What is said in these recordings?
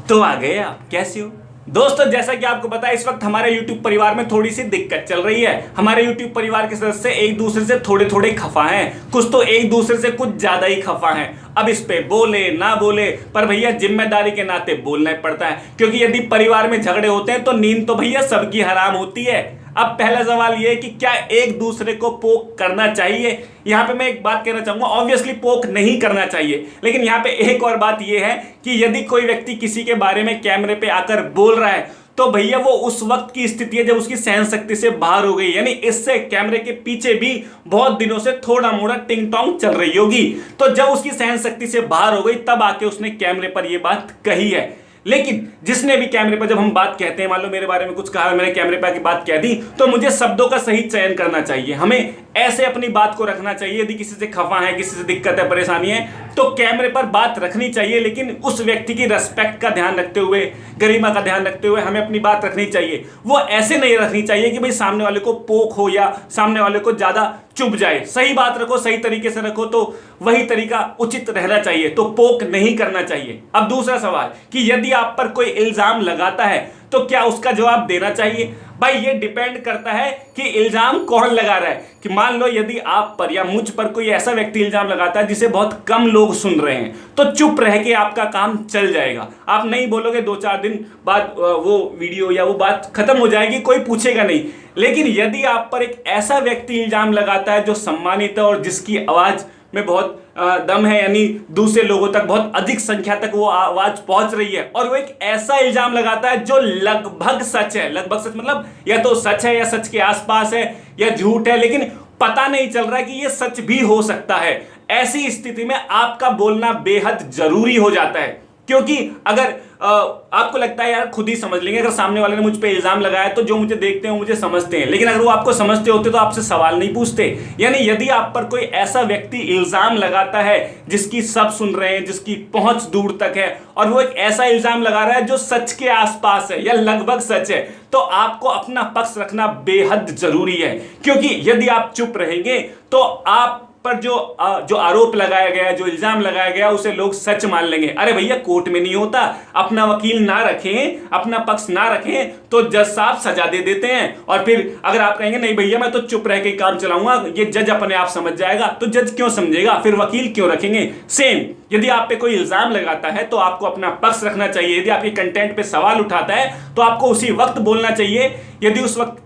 तो आ गए आप। कैसे हो दोस्तों? जैसा कि आपको पता है इस वक्त हमारे YouTube परिवार में थोड़ी सी दिक्कत चल रही है। हमारे YouTube परिवार के सदस्य एक दूसरे से थोड़े थोड़े खफा हैं, कुछ तो एक दूसरे से कुछ ज्यादा ही खफा हैं। अब इस पे बोले ना बोले पर भैया जिम्मेदारी के नाते बोलना ही पड़ता है, क्योंकि यदि परिवार में झगड़े होते हैं तो नींद तो भैया सबकी हराम होती है। अब पहला सवाल यह है कि क्या एक दूसरे को पोक करना चाहिए? यहां पे मैं एक बात कहना चाहूंगा, ऑब्वियसली पोक नहीं करना चाहिए, लेकिन यहां पे एक और बात यह है कि यदि कोई व्यक्ति किसी के बारे में कैमरे पे आकर बोल रहा है तो भैया वो उस वक्त की स्थिति है जब उसकी सहन शक्ति से बाहर हो गई, यानी इससे कैमरे के पीछे भी बहुत दिनों से थोड़ा मोड़ा टिंग टोंग चल रही होगी। तो जब उसकी सहन शक्ति से बाहर हो गई तब आके उसने कैमरे पर यह बात कही है। लेकिन जिसने भी कैमरे पर जब हम बात कहते हैं, मान लो मेरे बारे में कुछ कहा, मैंने कैमरे पर आके बात कह दी, तो मुझे शब्दों का सही चयन करना चाहिए। हमें ऐसे अपनी बात को रखना चाहिए। यदि किसी से खफा है, किसी से दिक्कत है, परेशानी है, तो कैमरे पर बात रखनी चाहिए, लेकिन उस व्यक्ति की रेस्पेक्ट का ध्यान रखते हुए, गरिमा का ध्यान रखते हुए हमें अपनी बात रखनी चाहिए। वो ऐसे नहीं रखनी चाहिए कि भाई सामने वाले को पोक हो या सामने वाले को ज्यादा चुभ जाए। सही बात रखो, सही तरीके से रखो, तो वही तरीका उचित रहना चाहिए, तो पोक नहीं करना चाहिए। अब दूसरा सवाल कि यदि आप पर कोई इल्जाम लगाता है तो क्या उसका जवाब देना चाहिए? भाई ये डिपेंड करता है कि इल्जाम कौन लगा रहा है। कि मान लो यदि आप पर या मुझ पर कोई ऐसा व्यक्ति इल्जाम लगाता है जिसे बहुत कम लोग सुन रहे हैं, तो चुप रह के आपका काम चल जाएगा। आप नहीं बोलोगे, 2-4 दिन बाद वो वीडियो या वो बात खत्म हो जाएगी, कोई पूछेगा नहीं। लेकिन यदि आप पर एक ऐसा व्यक्ति इल्जाम लगाता है जो सम्मानित है और जिसकी आवाज में बहुत दम है, यानी दूसरे लोगों तक, बहुत अधिक संख्या तक वो आवाज पहुंच रही है, और वो एक ऐसा इल्जाम लगाता है जो लगभग सच है, लगभग सच मतलब या तो सच है या सच के आसपास है या झूठ है, लेकिन पता नहीं चल रहा है कि ये सच भी हो सकता है, ऐसी स्थिति में आपका बोलना बेहद जरूरी हो जाता है। क्योंकि अगर आपको लगता है यार खुद ही समझ लेंगे, अगर सामने वाले ने मुझ पे इल्जाम लगाया तो जो मुझे देखते हैं वो मुझे समझते हैं, लेकिन अगर वो आपको समझते होते तो आपसे सवाल नहीं पूछते। यानी यदि आप पर कोई ऐसा व्यक्ति इल्जाम लगाता है जिसकी सब सुन रहे हैं, जिसकी पहुंच दूर तक है, और वो एक ऐसा इल्जाम लगा रहा है जो सच के आसपास है या लगभग सच है, तो आपको अपना पक्ष रखना बेहद जरूरी है। क्योंकि यदि आप चुप रहेंगे तो आप पर जो आरोप लगाया गया, जो इल्जाम लगाया गया, उसे लोग सच मान लेंगे। अरे भैया कोर्ट में नहीं होता, अपना वकील ना रखें, अपना पक्ष ना रखें तो जज साहब सजा दे देते हैं। और फिर अगर आप कहेंगे नहीं भैया मैं तो चुप रह के काम चलाऊंगा, ये जज अपने आप समझ जाएगा, तो जज क्यों समझेगा, फिर वकील क्यों रखेंगे? सेम यदि आप पे कोई इल्जाम लगाता है तो आपको अपना पक्ष रखना चाहिए। यदि आपके कंटेंट पे सवाल उठाता है तो आपको उसी वक्त बोलना चाहिए, यदि उस वक्त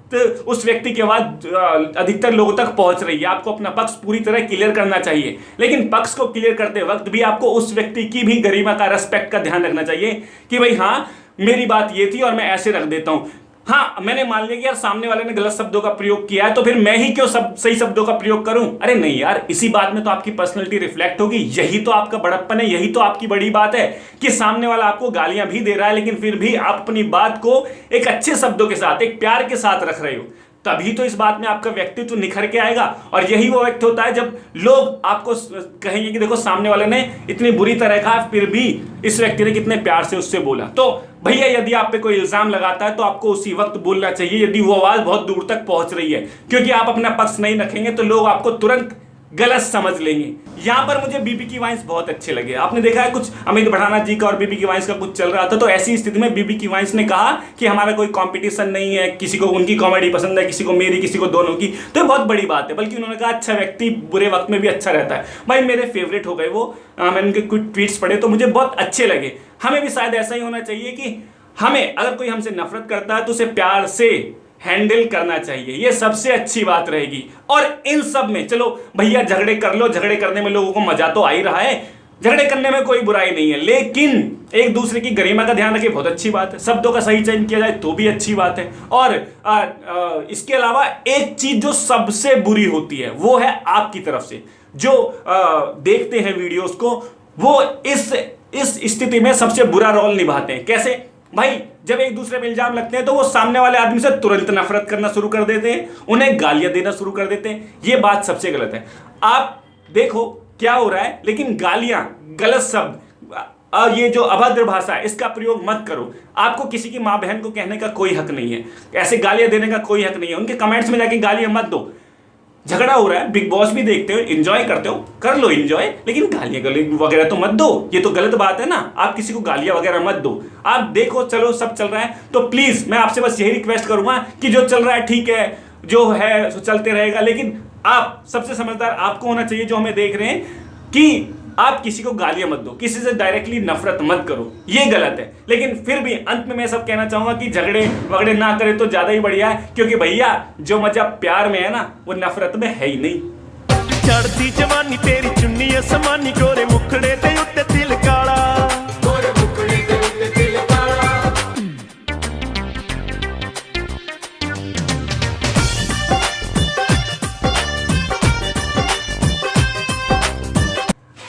उस व्यक्ति की आवाज अधिकतर लोगों तक पहुंच रही है। आपको अपना पक्ष पूरी तरह क्लियर करना चाहिए, लेकिन पक्ष को क्लियर करते वक्त भी आपको उस व्यक्ति की भी गरिमा का, रेस्पेक्ट का ध्यान रखना चाहिए कि भाई हाँ मेरी बात ये थी और मैं ऐसे रख देता हूं। हाँ मैंने मान लिया कि यार सामने वाले ने गलत शब्दों का प्रयोग किया है तो फिर मैं ही क्यों सही शब्दों का प्रयोग करूं? अरे नहीं यार, इसी बात में तो आपकी पर्सनैलिटी रिफ्लेक्ट होगी, यही तो आपका बड़प्पन है, यही तो आपकी बड़ी बात है कि सामने वाला आपको गालियां भी दे रहा है लेकिन फिर भी आप अपनी बात को एक अच्छे शब्दों के साथ, एक प्यार के साथ रख रहे हो। तभी तो इस बात में आपका व्यक्तित्व निखर के आएगा। और यही वो वक्त होता है जब लोग आपको कहेंगे कि देखो सामने वाले ने इतनी बुरी तरह कहा फिर भी इस व्यक्ति ने कितने प्यार से उससे बोला। तो भैया यदि आप पे कोई इल्जाम लगाता है तो आपको उसी वक्त बोलना चाहिए यदि वो आवाज बहुत दूर तक पहुंच रही है, क्योंकि आप अपना पक्ष नहीं रखेंगे तो लोग आपको तुरंत गलत समझ लेंगे। यहां पर मुझे बीबी की वाइन्स बहुत अच्छे लगे। आपने देखा है कुछ अमित भड़ाना जी का और बीबी की वाइन्स का कुछ चल रहा था, तो ऐसी स्थिति में बीबी की वाइन्स ने कहा कि हमारा कोई कंपटीशन नहीं है, किसी को उनकी कॉमेडी पसंद है, किसी को मेरी, किसी को दोनों की, तो बहुत बड़ी बात है। बल्कि उन्होंने कहा अच्छा व्यक्ति बुरे वक्त में भी अच्छा रहता है। भाई मेरे फेवरेट हो गए वो, मैंने उनके कुछ ट्वीट्स पढ़े तो मुझे बहुत अच्छे लगे। हमें भी शायद ऐसा ही होना चाहिए कि हमें अगर कोई हमसे नफरत करता है तो उसे प्यार से हैंडल करना चाहिए, ये सबसे अच्छी बात रहेगी। और इन सब में चलो भैया झगड़े कर लो, झगड़े करने में लोगों को मजा तो आ ही रहा है, झगड़े करने में कोई बुराई नहीं है, लेकिन एक दूसरे की गरिमा का ध्यान रखे बहुत अच्छी बात है, शब्दों का सही चयन किया जाए तो भी अच्छी बात है। और इसके अलावा एक चीज जो सबसे बुरी होती है वो है आपकी तरफ से जो देखते हैं वीडियोस को, वो इस स्थिति में सबसे बुरा रोल निभाते हैं। कैसे? भाई जब एक दूसरे पे इल्जाम लगते हैं तो वो सामने वाले आदमी से तुरंत नफरत करना शुरू कर देते हैं, उन्हें गालियां देना शुरू कर देते हैं। ये बात सबसे गलत है। आप देखो क्या हो रहा है, लेकिन गालियां, गलत शब्द, ये जो अभद्र भाषा है इसका प्रयोग मत करो। आपको किसी की मां बहन को कहने का कोई हक नहीं है, ऐसे गालियां देने का कोई हक नहीं है, उनके कमेंट्स में जाके गालियां मत दो। झगड़ा हो रहा है, बिग बॉस भी देखते हो, एंजॉय करते हो, कर लो एंजॉय, लेकिन गालियां वगैरह तो मत दो। ये तो गलत बात है ना, आप किसी को गालियां वगैरह मत दो। आप देखो चलो सब चल रहा है तो प्लीज मैं आपसे बस यही रिक्वेस्ट करूंगा कि जो चल रहा है ठीक है, जो है सो चलते रहेगा, लेकिन आप सबसे समझदार आपको होना चाहिए जो हमें देख रहे हैं कि आप किसी को गालियां मत दो, किसी से डायरेक्टली नफरत मत करो, ये गलत है। लेकिन फिर भी अंत में मैं सब कहना चाहूंगा कि झगड़े वगड़े ना करें तो ज्यादा ही बढ़िया है, क्योंकि भैया जो मजा प्यार में है ना वो नफरत में है ही नहीं। चढ़ती जवानी तेरी चुन्नी असमानी, गोरे मुखड़े ते उत्ते दिल काला, गोरे मुखड़े ते उत्ते दिल काला।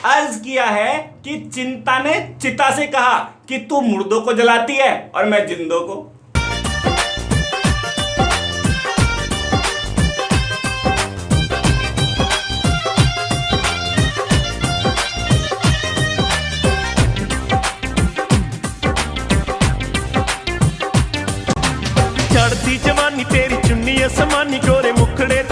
अर्ज किया है कि चिंता ने चिता से कहा कि तू मुर्दों को जलाती है और मैं जिंदों को। चढ़ती जवानी तेरी चुन्नी असमानी, गोरे मुखड़े